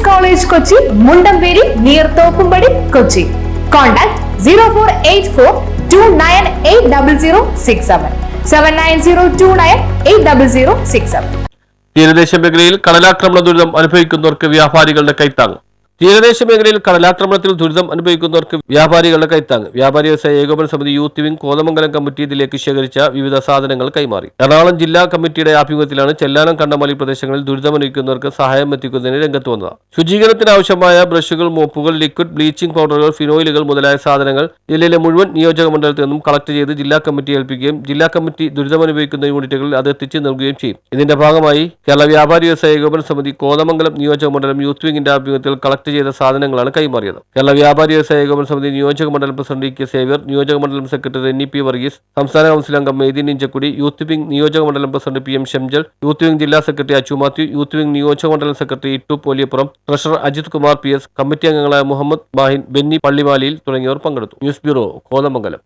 College Kochi, Mundamberi near Thokumbadi, Kochi. Contact 0484 298067 7902980067. തീരദേശ മേഖലയിൽ കടലാക്രമണ ദുരിതം അനുഭവിക്കുന്നവർക്ക് വ്യാപാരികളുടെ കൈത്താങ്. തീരദേശ മേഖലയിൽ കടലാക്രമണത്തിൽ ദുരിതം അനുഭവിക്കുന്നവർക്ക് വ്യാപാരികളുടെ കൈത്താങ്. വ്യാപാരി വ്യവസായ ഏകോപന സമിതി യൂത്ത് വിംഗ് കോതമംഗലം കമ്മിറ്റി ഇതിലേക്ക് ശേഖരിച്ച വിവിധ സാധനങ്ങൾ കൈമാറി. എറണാകുളം ജില്ലാ കമ്മിറ്റിയുടെ ആഭിമുഖ്യത്തിലാണ് ചെല്ലാനം കണ്ടമാലി പ്രദേശങ്ങളിൽ ദുരിതമനുഭവിക്കുന്നവർക്ക് സഹായം എത്തിക്കുന്നതിന് രംഗത്ത് വന്നത്. ശുചീകരണത്തിന് ആവശ്യമായ ബ്രഷുകൾ, മോപ്പുകൾ, ലിക്വിഡ്, ബ്ലീച്ചിംഗ് പൗഡറുകൾ, ഫിനോയിലുകൾ മുതലായ സാധനങ്ങൾ ജില്ലയിലെ മുഴുവൻ നിയോജക മണ്ഡലത്തിൽ നിന്നും കളക്ട് ചെയ്ത് ജില്ലാ കമ്മിറ്റി ഏൽപ്പിക്കുകയും ജില്ലാ കമ്മിറ്റി ദുരിതമനുഭവിക്കുന്ന യൂണിറ്റുകളിൽ അത് എത്തിച്ച് നൽകുകയും ചെയ്യും. ഇതിന്റെ ഭാഗമായി കേരള വ്യാപാരി വ്യവസായ ഏകോപന സമിതി കോതമംഗലം നിയോജക മണ്ഡലം യൂത്ത് വിംഗിന്റെ ആഭിമുഖ്യത്തിൽ കളക്ട് ചെയ്ത സാധനങ്ങളാണ് കൈമാറിയത്. കേരള വ്യാപാരി വ്യവസായ ഏകോപന സമിതി നിയോജക മണ്ഡലം പ്രസിഡന്റ് കെ സേവ്യർ, നിയോജക മണ്ഡലം സെക്രട്ടറി NEP വർഗീസ്, സംസ്ഥാന കൗൺസിൽ അംഗം മെയ്തീൻ ഇഞ്ചക്കുടി, യൂത്ത് വിംഗ് നിയോജക മണ്ഡലം president PM Shamjal, youth wing ജില്ലാ secretary Achu Mathew, youth wing നിയോജക മണ്ഡലം secretary Ittu Poliyappuram, treasurer Ajith Kumar PS, committee അംഗങ്ങളായ മുഹമ്മദ് മാഹിൻ, ബെന്നി പള്ളിമാലിയിൽ തുടങ്ങിയവർ പങ്കെടുത്തു. News bureau, Kothamangalam.